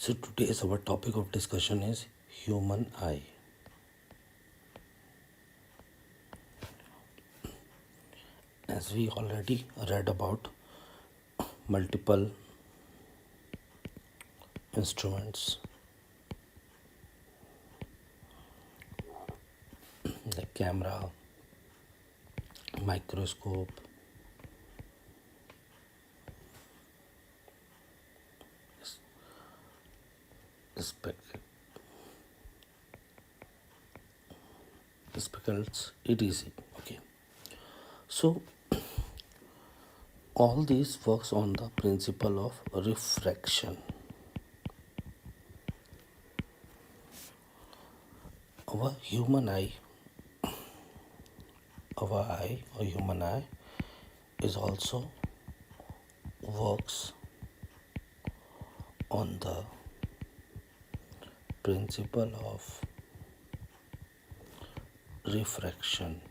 So today's our topic of discussion is human eye. As we already read about multiple instruments like camera, microscope, spec- spectacles, etc. Okay. So all these works on the principle of refraction. Our human eye, or human eye, is also works on the principle of refraction,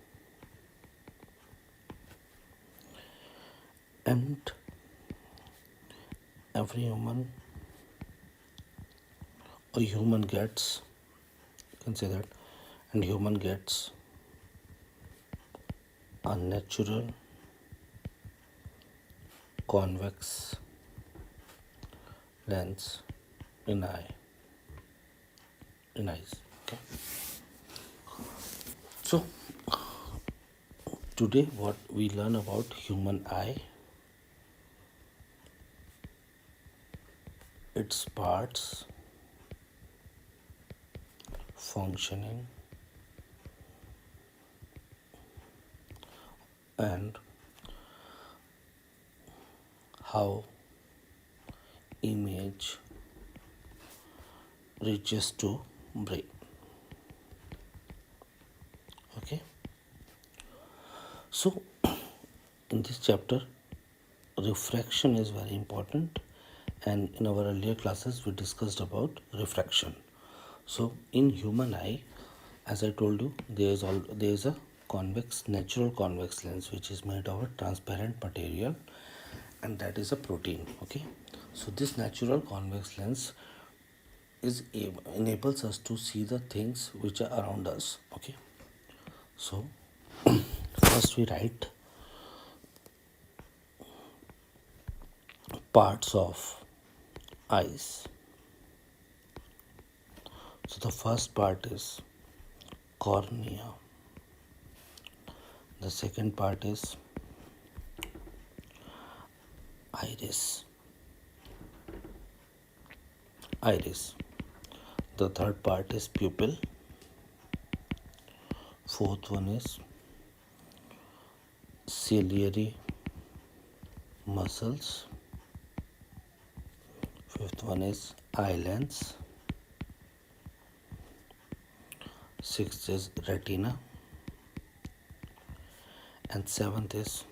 and every human gets, you can say that, and human gets a natural convex lens in eyes. Okay. So today what we learn about human eye, its parts, functioning, and how image reaches to brain. Okay. So in this chapter, refraction is very important, and in our earlier classes we discussed about refraction. So in human eye, as I told you, there is a natural convex lens which is made of a transparent material, and that is a protein. Okay. So this natural convex lens enables us to see the things which are around us. Okay. So first we write parts of eyes. So the first part is cornea. The second part is iris. Iris. The third part is pupil. Fourth one is ciliary muscles. Fifth one is eye lens. Sixth is retina. And seventh is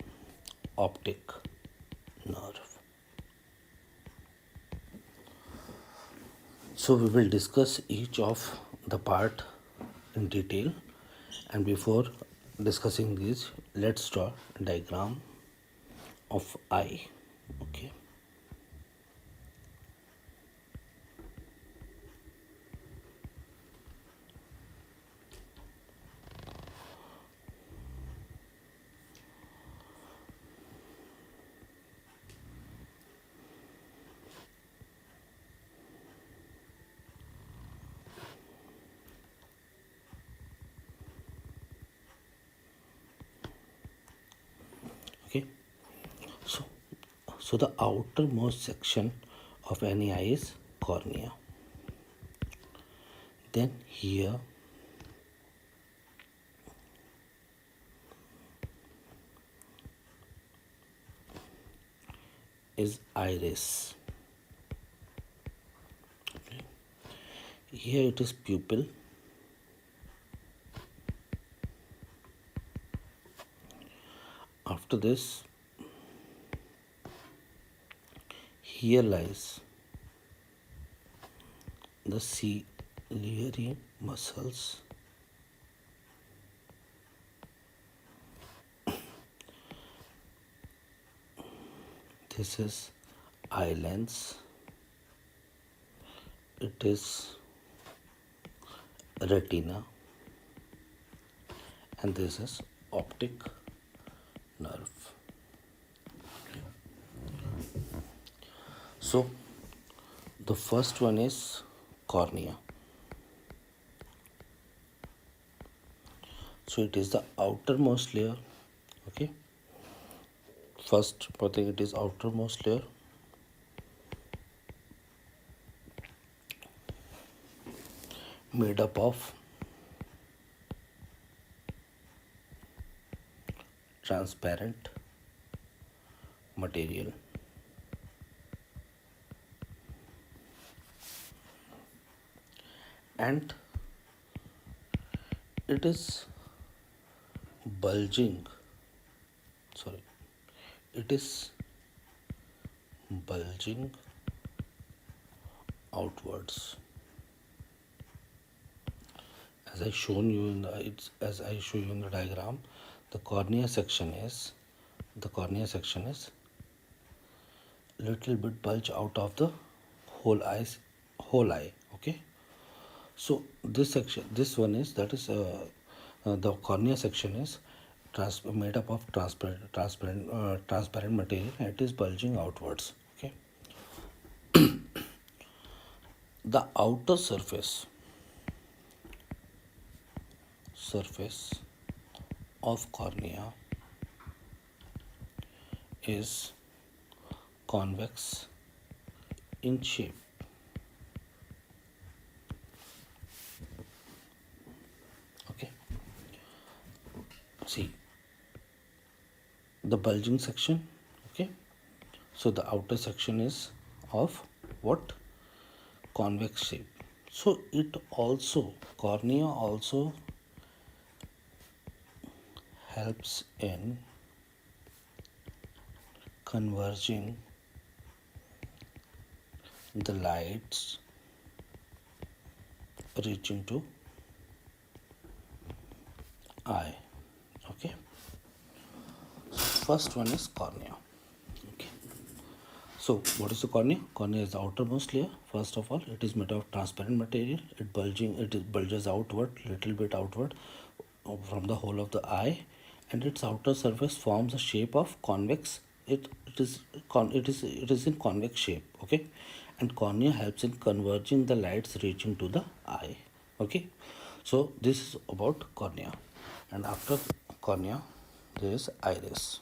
optic nerve. So we will discuss each of the part in detail, and before discussing these, let's draw a diagram of eye. Okay. Okay. So so the outermost section of any eye is cornea. Then here is iris. Okay. Here it is pupil. After this, here lies the ciliary muscles. This is eye lens, it is retina, and this is optic nerve. So the first one is cornea. So it is the outermost layer. Okay, first I think it is outermost layer, made up of transparent material, and it is bulging, sorry, it is bulging outwards. As I shown you in the as I show you in the diagram, the cornea section is little bit bulge out of the whole eye. Okay, so this one is, that is the cornea section is made up of transparent material, and it is bulging outwards. Okay, the outer surface of cornea is convex in shape. Okay, see the bulging section. Okay, so the outer section is of what? Convex shape. So cornea also helps in converging the lights reaching to eye. Okay, first one is cornea. Okay, so what is the cornea? Cornea is the outermost layer. First of all, it is made of transparent material. It bulges outward, little bit outward from the whole of the eye, and its outer surface forms a shape of convex. It is in convex shape. Okay, and cornea helps in converging the lights reaching to the eye. Okay, so this is about cornea, and after cornea there is iris.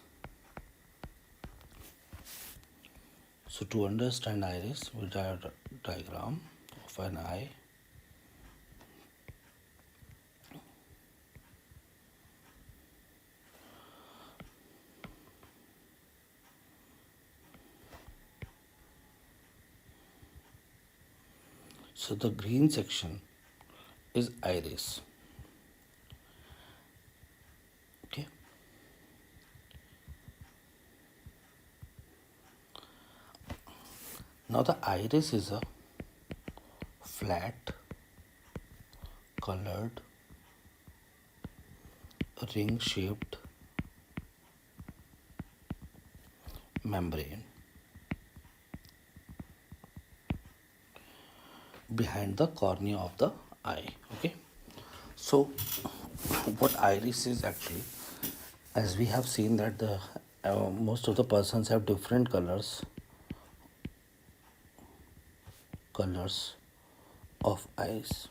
So to understand iris, we draw a diagram of an eye. So the green section is iris. Okay. Now the iris is a flat, colored, ring-shaped membrane behind the cornea of the eye. Okay, so what iris is actually, as we have seen that the most of the persons have different colors of eyes.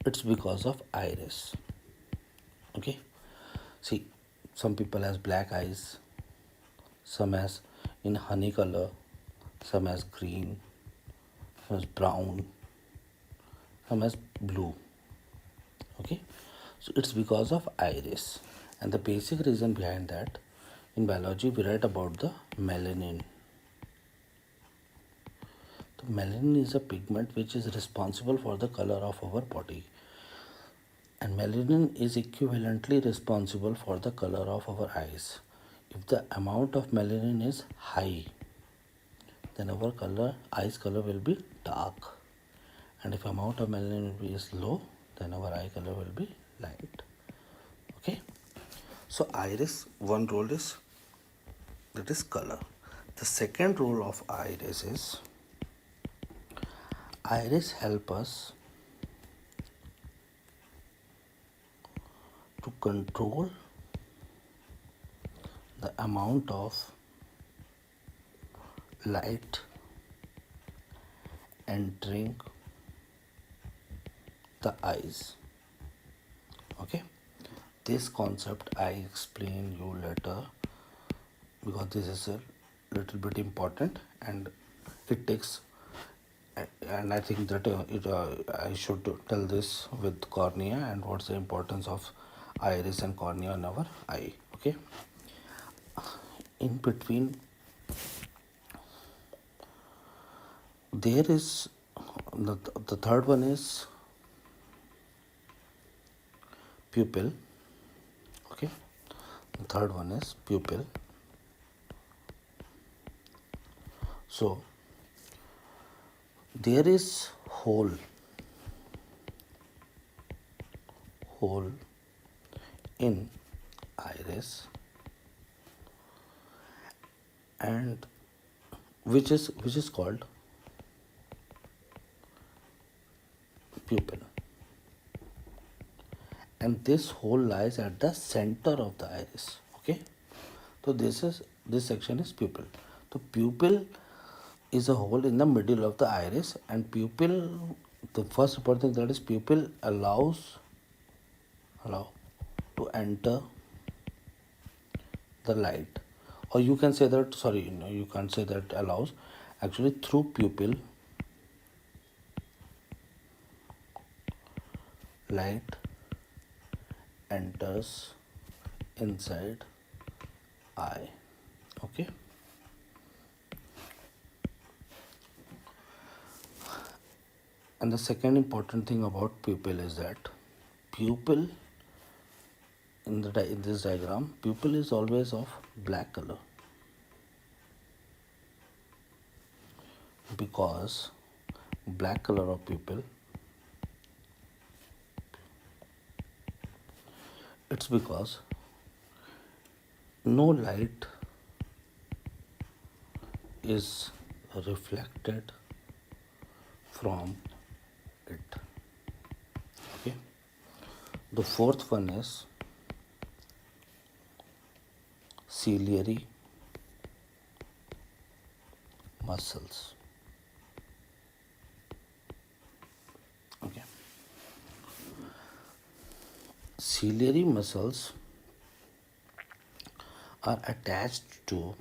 It's because of iris. Okay, see, some people has black eyes, some has in honey color, some has green, some has brown, some has blue. Okay, so it's because of iris, and the basic reason behind that, in biology we write about the melanin. The melanin is a pigment which is responsible for the color of our body, and melanin is equivalently responsible for the color of our eyes. If the amount of melanin is high, then our eyes color will be dark, and if amount of melanin is low, then our eye color will be light. Okay, so iris, one role is, that is color. The second role of iris is, Iris help us to control the amount of light entering the eyes. Okay, this concept I explain you later because this is a little bit important and it takes, and I think that I should tell this with cornea and what's the importance of iris and cornea in our eye. Okay, in between there is the third one is pupil. Okay, the third one is pupil. So there is hole in iris and which is called pupil, and this hole lies at the center of the iris. Okay, so this section is pupil. So pupil is a hole in the middle of the iris, and pupil, the first important thing that is pupil allow to enter the light, or you can say that, sorry, no, you can't say that allows, actually through pupil light enters inside eye. Okay, and the second important thing about pupil is that pupil in this diagram, pupil is always of black color because black color of pupil, it's because no light is reflected from it. Okay, the fourth one is ciliary muscles. Okay, ciliary muscles are uh, attached to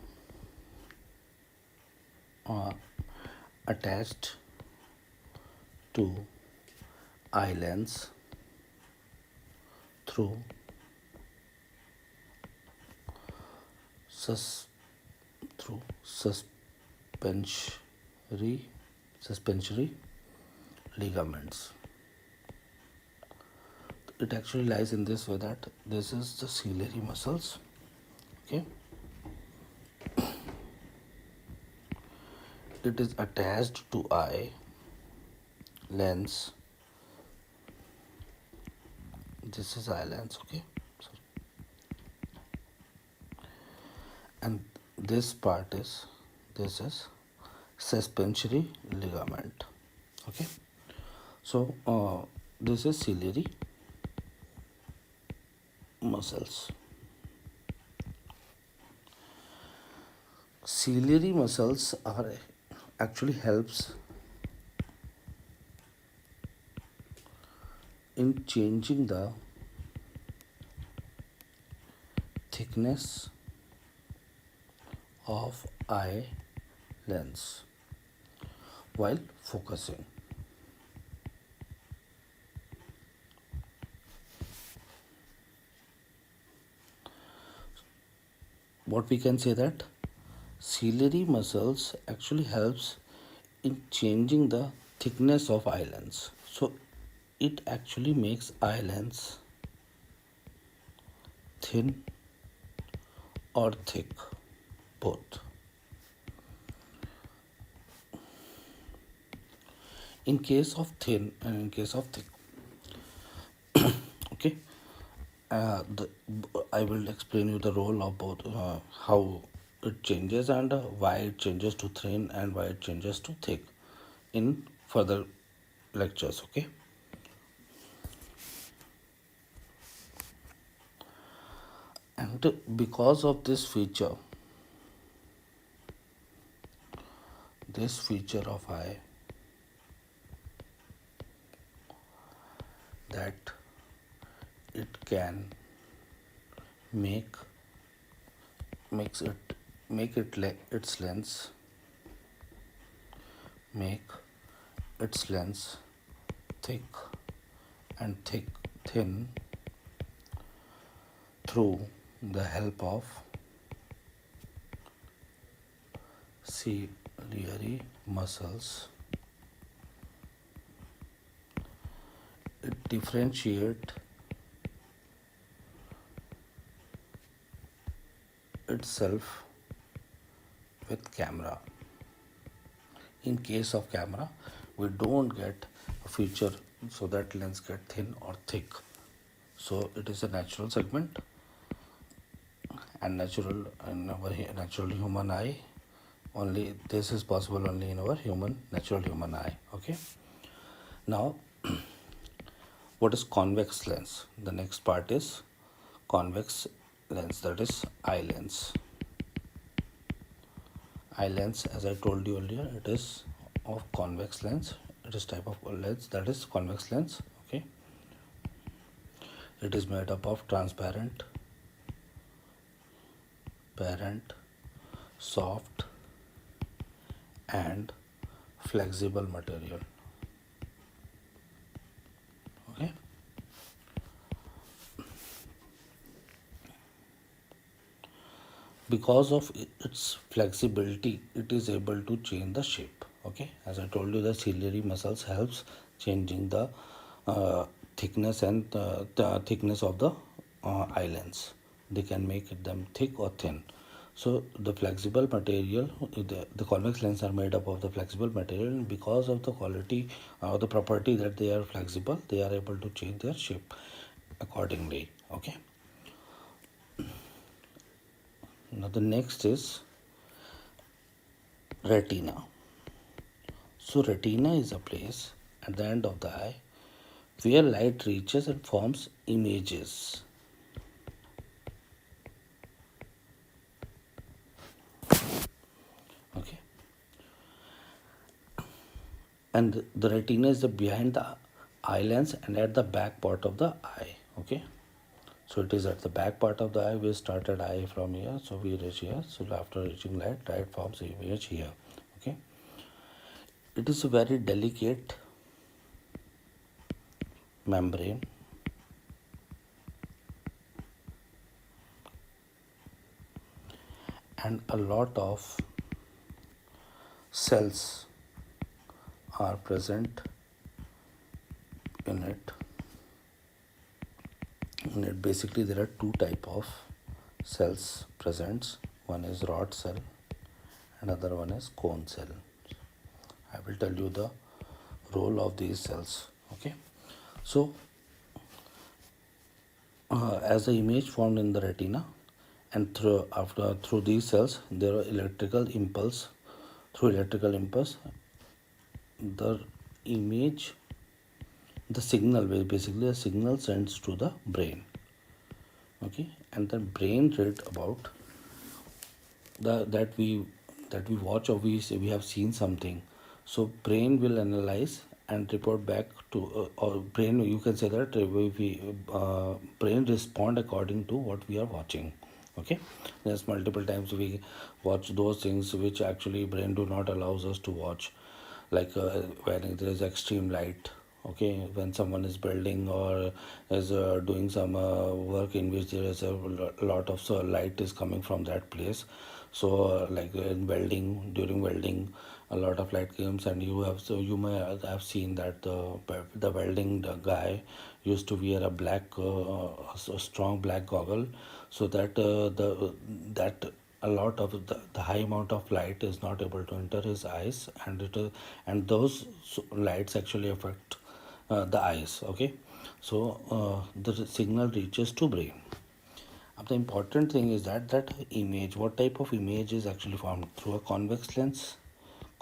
eye lens through suspensory ligaments. It actually lies in this way that this is the ciliary muscles. Okay, it is attached to eye lens. This is eye lens. Okay, and this is suspensory ligament. Okay, so this is ciliary muscles. Ciliary muscles are actually helps in changing the thickness of eye lens while focusing. What we can say that ciliary muscles actually helps in changing the thickness of eye lens. So it actually makes eye lens thin or thick, both. In case of thin and in case of thick. Okay, I will explain you the role of both, how it changes and why it changes to thin and why it changes to thick in further lectures. Okay. And because of this feature of eye, that it can make makes it make it its lens make its lens thick and thin through the help of ciliary muscles. It differentiates itself with camera. In case of camera, we don't get a feature so that lens get thin or thick. So it is a natural segment and natural in our natural human eye. Only this is possible only in our natural human eye. Okay. Now, what is convex lens? The next part is convex lens, that is eye lens. Eye lens, as I told you earlier, it is of convex lens. It is type of lens that is convex lens. Okay. It is made up of transparent, soft and flexible material. Okay. Because of its flexibility, it is able to change the shape. Okay, as I told you, the ciliary muscles helps changing the thickness and the thickness of the eye lens. They can make them thick or thin. So the flexible material, the convex lens are made up of the flexible material, and because of the quality or the property that they are flexible, they are able to change their shape accordingly. Okay. Now the next is retina. So retina is a place at the end of the eye where light reaches and forms images. Okay. And the retina is the behind the eye lens and at the back part of the eye. Okay. So it is at the back part of the eye. We started eye from here, so we reach here. So after reaching light forms image here. Okay. It is a very delicate membrane and a lot of cells are present in it. Basically, there are two type of cells present. One is rod cell, another one is cone cell. I will tell you the role of these cells. Okay. So as the image formed in the retina, and through these cells there are electrical impulse. Through electrical impulse, the image, the signal, basically a signal sends to the brain. Okay. And the brain read about that we watch, or we have seen something. So brain will analyze and report back to or brain, you can say that brain respond according to what we are watching. Okay. There's multiple times we watch those things which actually brain do not allows us to watch, like when there is extreme light. Okay, when someone is building or is doing some work in which there is a lot of light is coming from that place. So like in welding, during welding, a lot of light comes, and you may have seen that the welding the guy used to wear a black a strong black goggle, so that that a lot of the high amount of light is not able to enter his eyes, and and those lights actually affect the eyes. Okay. So the signal reaches to brain. The important thing is that image, what type of image is actually formed through a convex lens.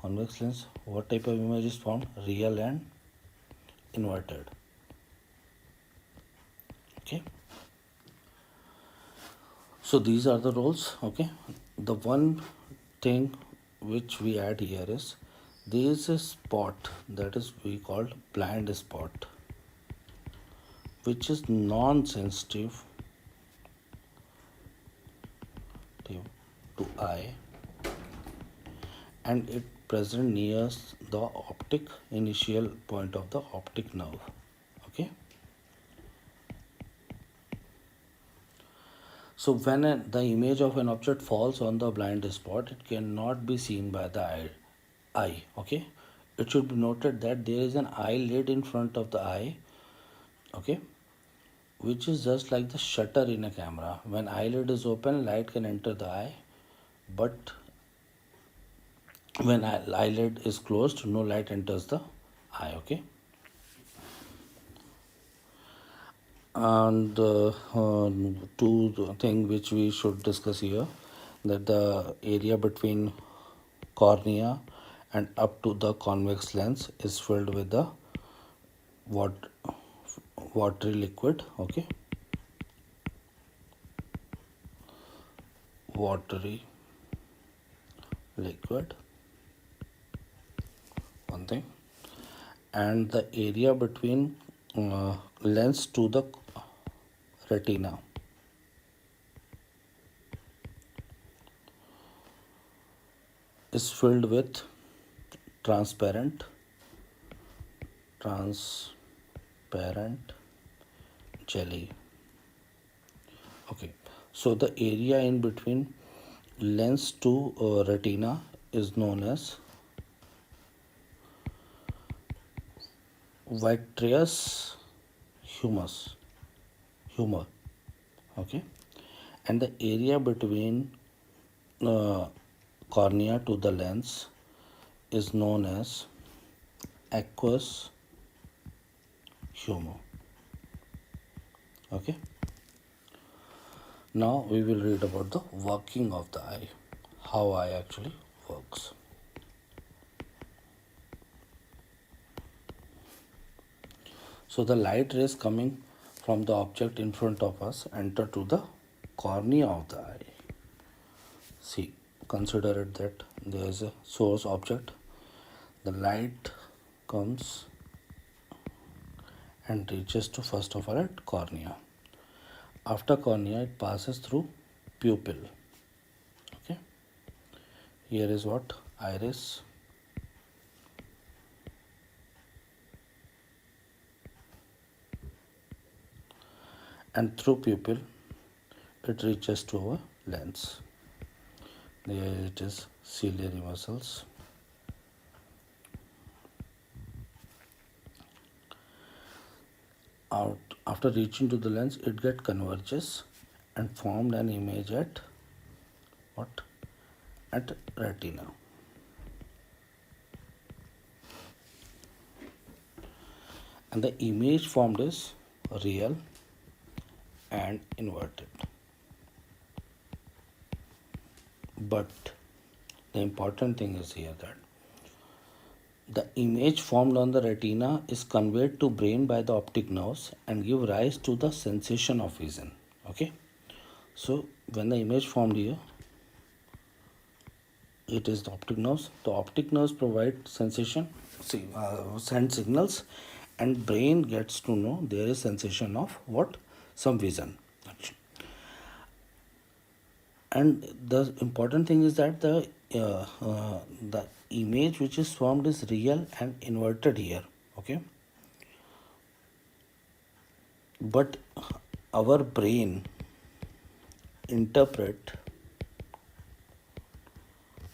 What type of image is formed? Real and inverted. Okay, so these are the roles. Okay, the one thing which we add here is there is a spot that is we called blind spot, which is non-sensitive to eye, and it present near the optic initial point of the optic nerve. Okay, so when the image of an object falls on the blind spot, it cannot be seen by the eye. Okay, it should be noted that there is an eyelid in front of the eye. Okay, which is just like the shutter in a camera. When eyelid is open, light can enter the eye, but when eyelid is closed, no light enters the eye. Okay, and two thing which we should discuss here, that the area between cornea and up to the convex lens is filled with the wat- watery liquid. Okay, watery liquid, one thing, and the area between lens to the retina is filled with transparent jelly. Okay, so the area in between lens to retina is known as vitreous humor. Okay, and the area between uh, cornea to the lens is known as aqueous humor. Okay, now we will read about the working of the eye, how eye actually works. So the light rays coming from the object in front of us enter to the cornea of the eye. See, consider it that there is a source object. The light comes and reaches to first of all at cornea. After cornea, it passes through pupil. Okay, here is what iris, and through pupil it reaches to our lens. There it is, ciliary muscles. Out after reaching to the lens, it get converges and formed an image at what? At retina. And the image formed is real and inverted. But the important thing is here that the image formed on the retina is conveyed to brain by the optic nerves and give rise to the sensation of vision. Okay, so when the image formed here, it is the optic nerves. The optic nerves provide sensation, send signals, and brain gets to know there is sensation of what? Some vision. And the important thing is that the image which is formed is real and inverted here. Okay, but our brain interpret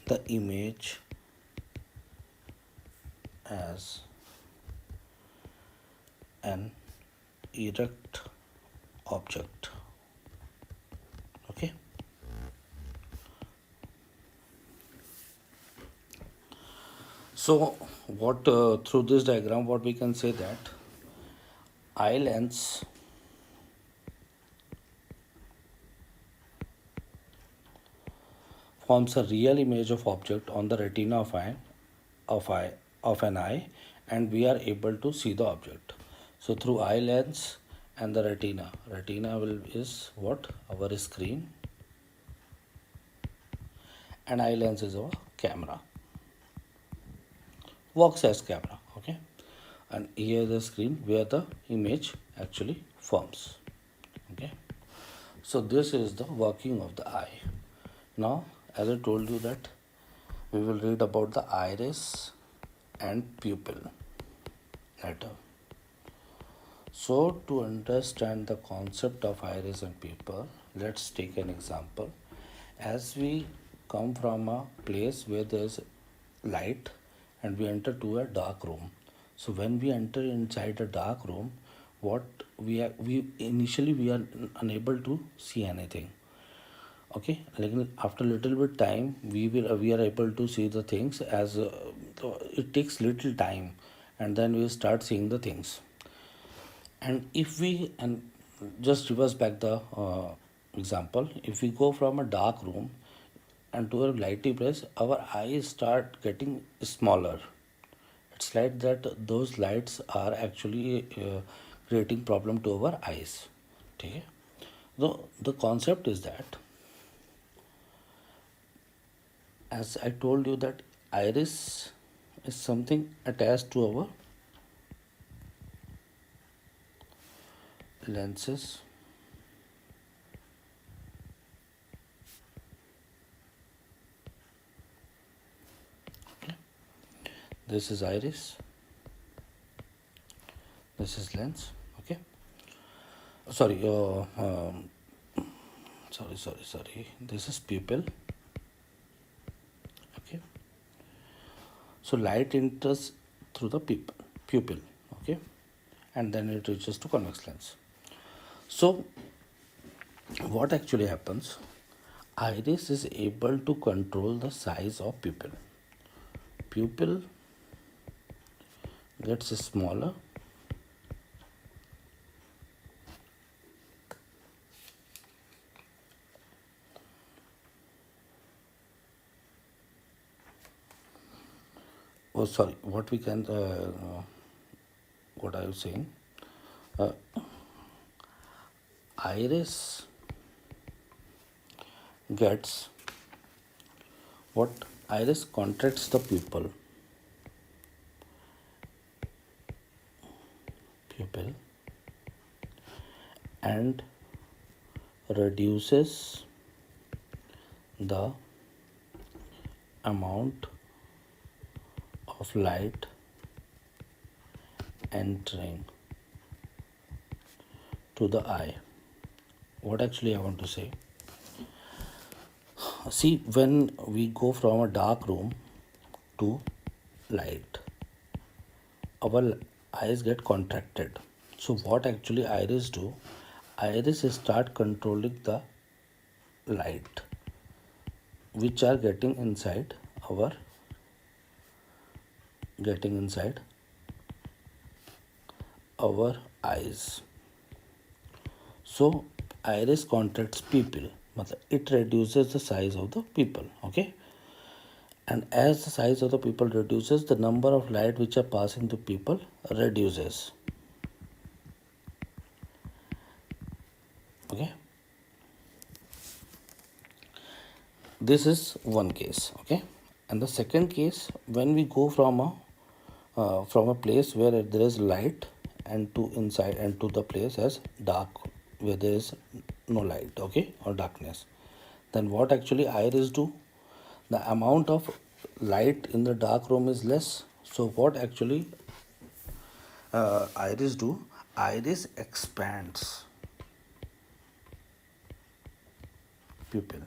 the image as an erect object. Okay, so what through this diagram what we can say that eye lens forms a real image of object on the retina of an eye, and we are able to see the object. So through eye lens and the retina is what? Our screen, and eye lens is our camera, works as camera. Okay, and here is the screen where the image actually forms. Okay, so this is the working of the eye. Now, as I told you that we will read about the iris and pupil later. So to understand the concept of iris and pupil, let's take an example. As we come from a place where there is light and we enter to a dark room. So when we enter inside a dark room, what we initially we are unable to see anything. Okay, like after little bit time we are able to see the things as it takes little time, and then we start seeing the things. And if we and just reverse back the example, if we go from a dark room and to a lighty place, our eyes start getting smaller. It's like that those lights are actually creating problem to our eyes. Okay, the concept is that, as I told you, that iris is something attached to our lenses. Okay. This is iris, this is lens. Okay, sorry, sorry, this is pupil. Okay, so light enters through the pupil. Okay, and then it reaches to convex lens. So what actually happens, iris is able to control the size of pupil gets smaller, oh sorry, what we can what are you saying, uh, iris gets what, iris contracts the pupil and reduces the amount of light entering to the eye. What actually I want to say, see, when we go from a dark room to light, our eyes get contracted. So what actually iris do, iris start controlling the light which are getting inside our eyes. So iris contracts pupil, it reduces the size of the pupil. Okay, and as the size of the pupil reduces, the number of light which are passing to pupil reduces. Okay, this is one case. Okay, and the second case, when we go from a place where there is light and to inside and to the place as dark where there is no light, okay, or darkness, then what actually iris do, the amount of light in the dark room is less. So what actually iris do, iris expands pupil.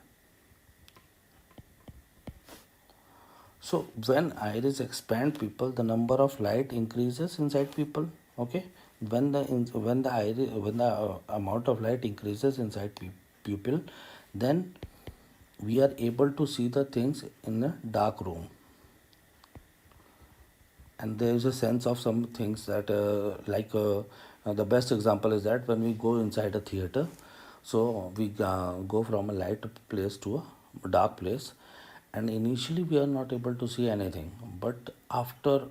So when iris expand pupil, the number of light increases inside pupil. Okay, when the amount of light increases inside pupil, then we are able to see the things in a dark room. And there is a sense of some things that the best example is that when we go inside a theater, so we go from a light place to a dark place, and initially we are not able to see anything, but after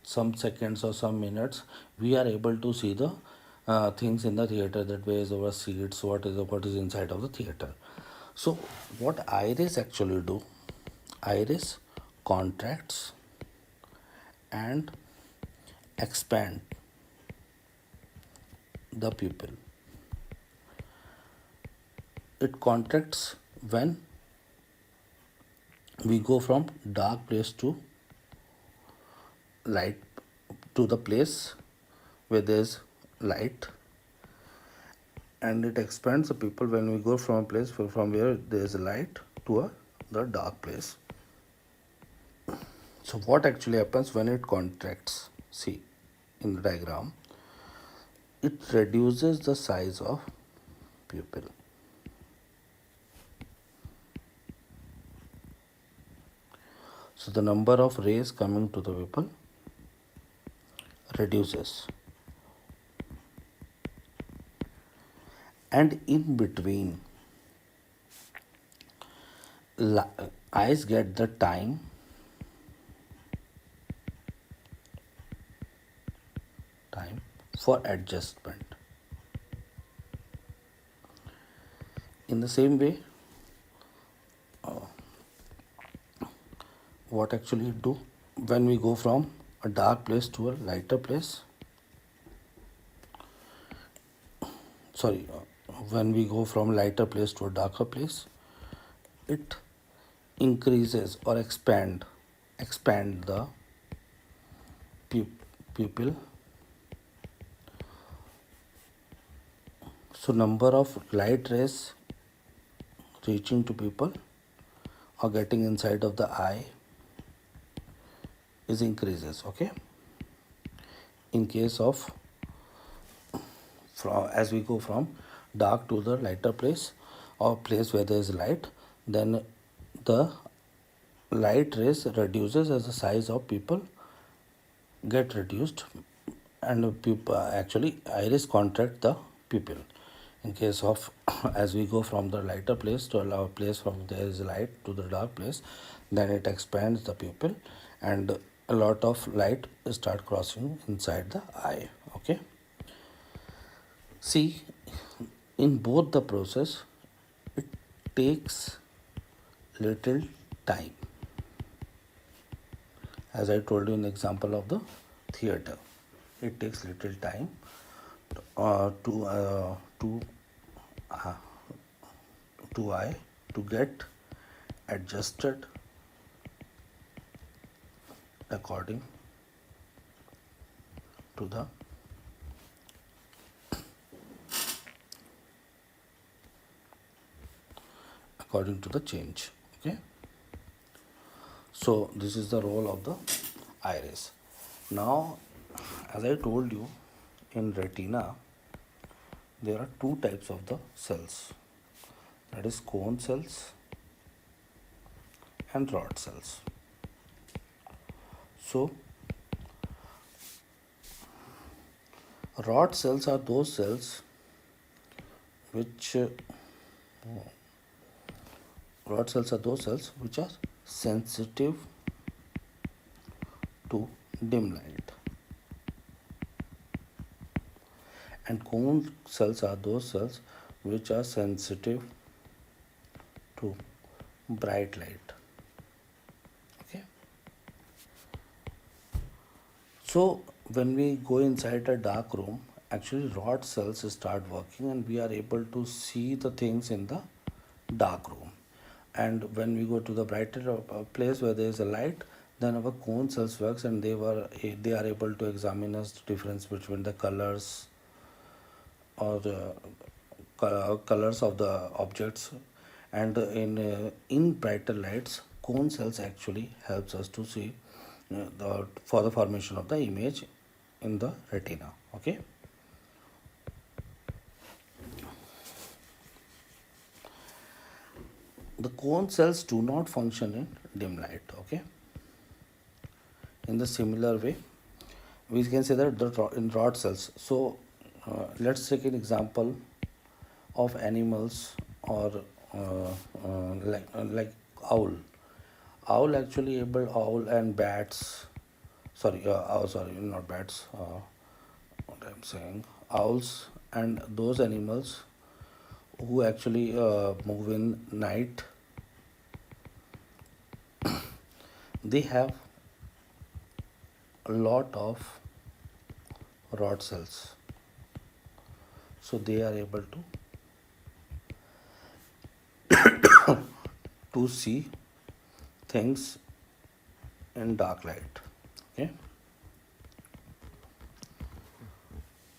some seconds or some minutes, we are able to see the things in the theater, that where is our seats, what is inside of the theater. So what iris actually do, iris contracts and expand the pupil. It contracts when we go from dark place to light, to the place where there's light, and it expands the pupil when we go from a place from where there is light to the dark place. So what actually happens when it contracts? See, in the diagram, it reduces the size of pupil. So the number of rays coming to the pupil reduces, and in between, eyes get the time for adjustment. In the same way, what actually do when we go from a dark place to a lighter place, when we go from lighter place to a darker place, it increases or expand the pupil. So number of light rays reaching to pupil or getting inside of the eye is increases. Okay, in case of as we go from dark to the lighter place or place where there is light, then the light rays reduces as the size of pupil get reduced, and pupil actually iris contract the pupil. In case of as we go from the lighter place to a place from there is light to the dark place, then it expands the pupil and a lot of light start crossing inside the eye. Okay, see, in both the process it takes little time. As I told you in the example of the theater, it takes little time to eye to get adjusted according to the change. Okay, so this is the role of the iris. Now, as I told you, in retina there are two types of the cells, that is cone cells and rod cells. So rod cells are those cells which are sensitive to dim light, and cone cells are those cells which are sensitive to bright light. Okay, so when we go inside a dark room, actually rod cells start working and we are able to see the things in the dark room. And when we go to the brighter place where there is a light, then our cone cells works and they are able to examine us the difference between the colors or the colors of the objects. And in brighter lights, cone cells actually helps us to see for the formation of the image in the retina. Okay, the cone cells do not function in dim light. Okay, in the similar way we can say that in rod cells. So let's take an example of animals or like owl. Owl and bats, sorry, not bats, what I'm saying, owls and those animals who actually move in night, they have a lot of rod cells. So they are able to see things in dark light. Okay.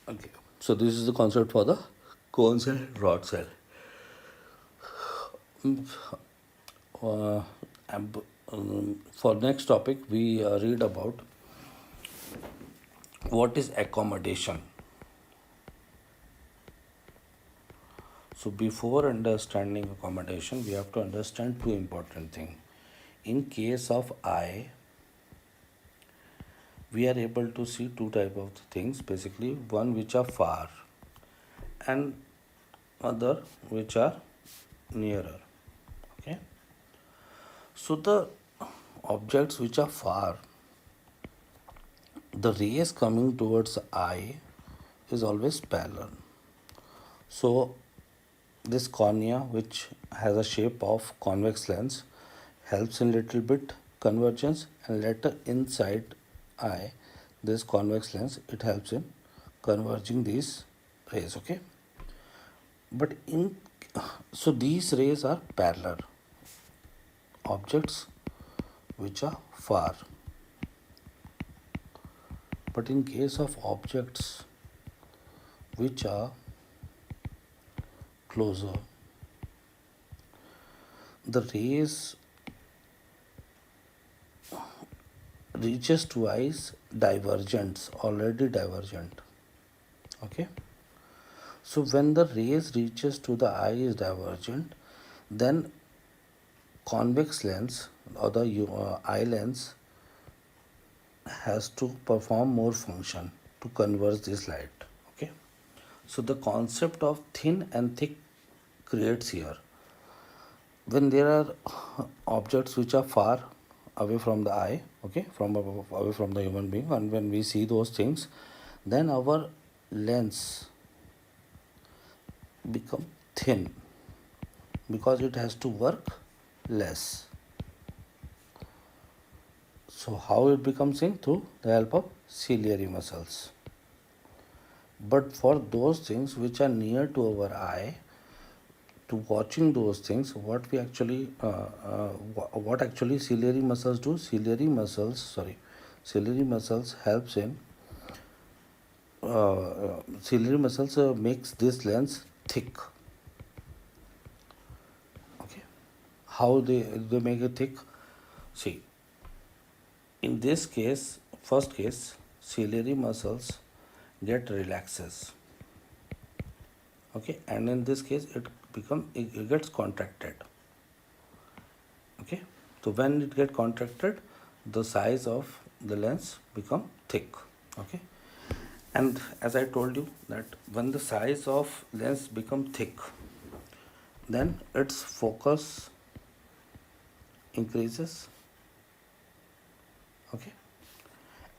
Okay. So this is the concept for the cone cell, rod cell. Uh, for next topic, we read about what is accommodation. So before understanding accommodation, we have to understand two important things. In case of eye, we are able to see two type of things, basically one which are far and other which are nearer. Okay. So the objects which are far, the rays coming towards the eye is always parallel. So this cornea, which has a shape of convex lens, helps in little bit convergence, and later inside eye, this convex lens, it helps in converging these rays. Okay. But in so these rays are parallel objects which are far. But in case of objects which are closer, the rays reaches to eyes divergent, already divergent. Okay. So when the rays reaches to the eye is divergent, then convex lens or the eye lens has to perform more function to converge this light. Okay. So the concept of thin and thick creates here. When there are objects which are far away from the eye, okay, from away from the human being, and when we see those things, then our lens become thin because it has to work less. So how it becomes thin? Through the help of ciliary muscles. But for those things which are near to our eye, to watching those things, what actually ciliary muscles do? Ciliary muscles helps in ciliary muscles makes this lens thick. Okay. How they make it thick? See, in this case, first case, ciliary muscles get relaxes. Okay, and in this case it gets contracted. Okay, so when it get contracted, the size of the lens become thick. Okay, and as I told you that when the size of lens become thick, then its focus increases. Okay,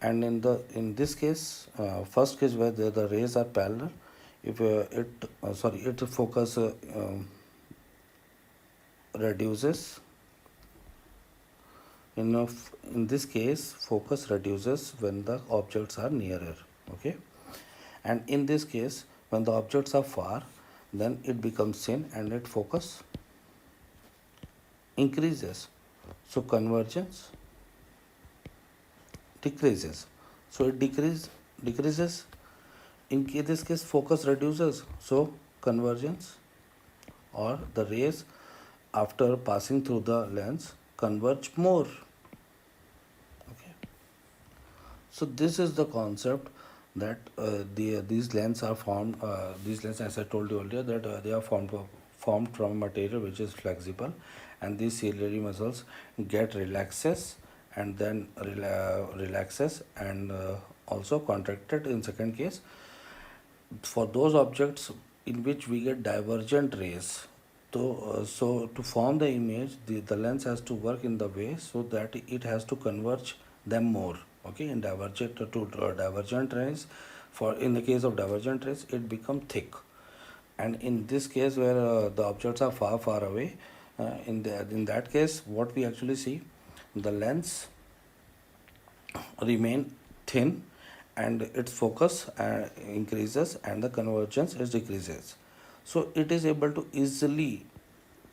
and in this case, first case where the rays are parallel, if it focus reduces. In this case, focus reduces when the objects are nearer. Okay, and in this case, when the objects are far, then it becomes thin and its focus increases. So convergence decreases. So it decreases. In this case, focus reduces. So convergence, or the rays after passing through the lens converge more. Okay. So this is the concept that these lenses are formed. These lenses, as I told you earlier, that they are formed from material which is flexible, and these ciliary muscles get relaxes and then relaxes and also contracted in second case. For those objects in which we get divergent rays, so to form the image, the lens has to work in the way so that it has to converge them more. Okay, in divergent to divergent rays, for in the case of divergent rays, it become thick, and in this case where the objects are far away, in that case, what we actually see, the lens remain thin, and its focus increases and the convergence is decreases. So it is able to easily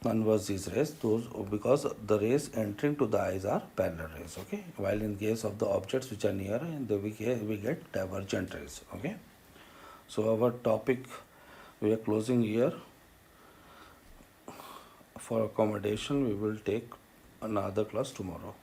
converge these rays, those because the rays entering to the eyes are parallel rays. Okay, while in case of the objects which are near, we get divergent rays. Okay, so our topic, we are closing here. For accommodation, we will take another class tomorrow.